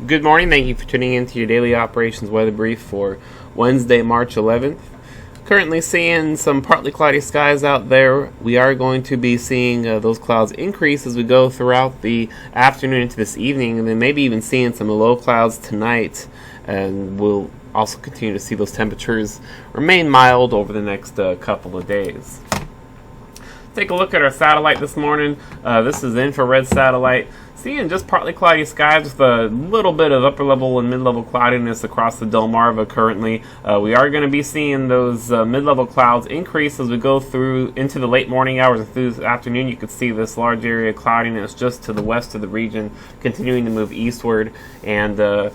Good morning. Thank you for tuning in to your daily operations weather brief for Wednesday, March 11th. Currently seeing some partly cloudy skies out there. We are going to be seeing those clouds increase as we go throughout the afternoon into this evening, and then maybe even seeing some low clouds tonight. And we'll also continue to see those temperatures remain mild over the next couple of days. Take a look at our satellite this morning. This is the infrared satellite. Seeing just partly cloudy skies with a little bit of upper level and mid-level cloudiness across the Delmarva currently. We are going to be seeing those mid-level clouds increase as we go through into the late morning hours and through this afternoon. You can see this large area of cloudiness just to the west of the region continuing to move eastward, and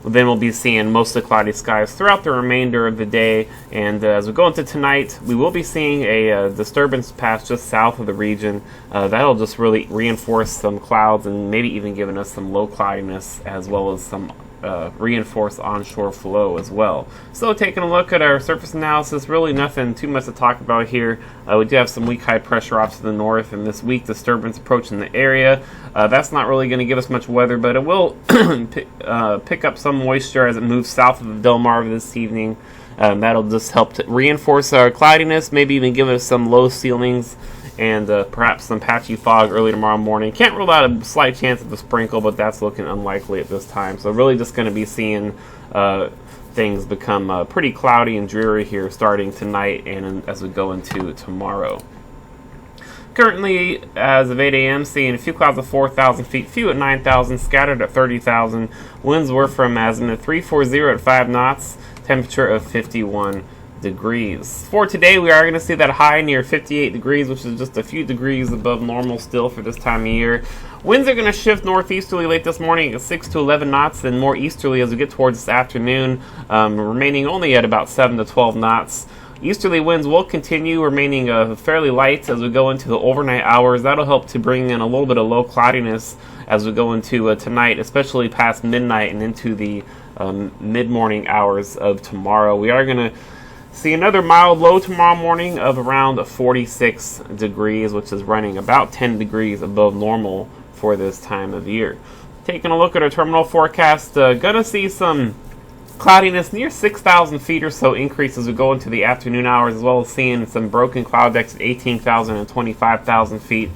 then we'll be seeing mostly cloudy skies throughout the remainder of the day. And as we go into tonight, we will be seeing a disturbance pass just south of the region. That'll just really reinforce some clouds and maybe even giving us some low cloudiness as well as some reinforced onshore flow as well. So taking a look at our surface analysis, really nothing too much to talk about here. We do have some weak high pressure off to the north and this weak disturbance approaching the area. That's not really going to give us much weather, but it will pick up some moisture as it moves south of the Delmarva this evening. That'll just help to reinforce our cloudiness, maybe even give us some low ceilings and perhaps some patchy fog early tomorrow morning. Can't rule out a slight chance of a sprinkle, but that's looking unlikely at this time. So really just going to be seeing things become pretty cloudy and dreary here starting tonight and as we go into tomorrow. Currently, as of 8 a.m., seeing a few clouds at 4,000 feet, few at 9,000, scattered at 30,000. Winds were from azimuth 340 at 5 knots, temperature of 51 degrees. For today, we are going to see that high near 58 degrees, which is just a few degrees above normal still for this time of year. Winds are going to shift northeasterly late this morning at 6 to 11 knots, then more easterly as we get towards this afternoon, remaining only at about 7 to 12 knots. Easterly winds will continue, remaining fairly light as we go into the overnight hours. That'll help to bring in a little bit of low cloudiness as we go into tonight, especially past midnight and into the mid-morning hours of tomorrow. We are going to see another mild low tomorrow morning of around 46 degrees, which is running about 10 degrees above normal for this time of year. Taking a look at our terminal forecast, gonna see some cloudiness near 6,000 feet or so increase as we go into the afternoon hours, as well as seeing some broken cloud decks at 18,000 and 25,000 feet.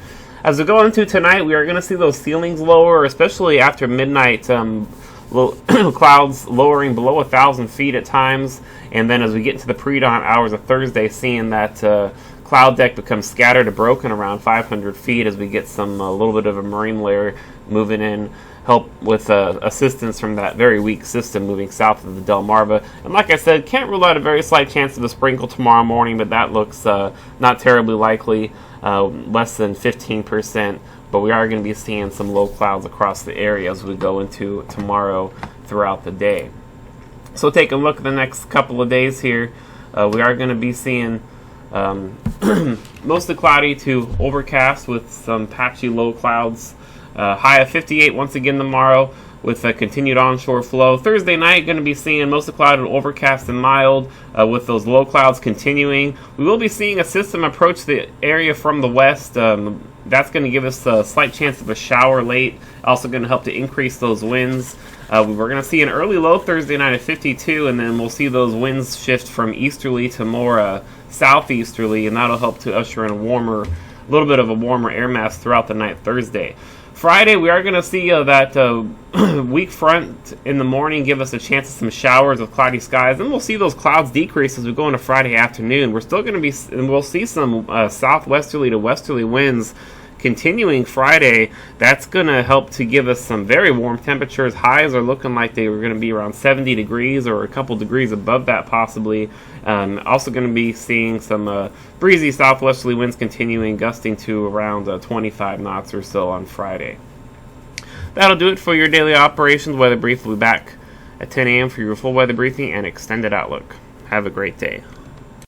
As we go into tonight, we are going to see those ceilings lower, especially after midnight. Clouds lowering below 1,000 feet at times, and then as we get into the pre-dawn hours of Thursday, seeing that cloud deck become scattered or broken around 500 feet as we get some a little bit of a marine layer moving in, help with assistance from that very weak system moving south of the Delmarva. And like I said, can't rule out a very slight chance of a sprinkle tomorrow morning, but that looks not terribly likely, less than 15%. But we are going to be seeing some low clouds across the area as we go into tomorrow throughout the day. So take a look at the next couple of days here. We are going to be seeing mostly cloudy to overcast with some patchy low clouds. High of 58 once again tomorrow with a continued onshore flow. Thursday night, going to be seeing mostly cloudy, overcast, and mild with those low clouds continuing. We will be seeing a system approach the area from the west. That's going to give us a slight chance of a shower late. Also going to help to increase those winds. We're going to see an early low Thursday night at 52, and then we'll see those winds shift from easterly to more southeasterly, and that'll help to usher in a little bit of a warmer air mass throughout the night Thursday. Friday, we are going to see that weak front in the morning give us a chance of some showers with cloudy skies. Then we'll see those clouds decrease as we go into Friday afternoon. We're still going to we'll see some southwesterly to westerly winds continuing Friday. That's going to help to give us some very warm temperatures. Highs are looking like they were going to be around 70 degrees or a couple degrees above that possibly. Also going to be seeing some breezy southwesterly winds continuing, gusting to around 25 knots or so on Friday. That'll do it for your daily operations weather brief. We'll be back at 10 a.m. for your full weather briefing and extended outlook. Have a great day.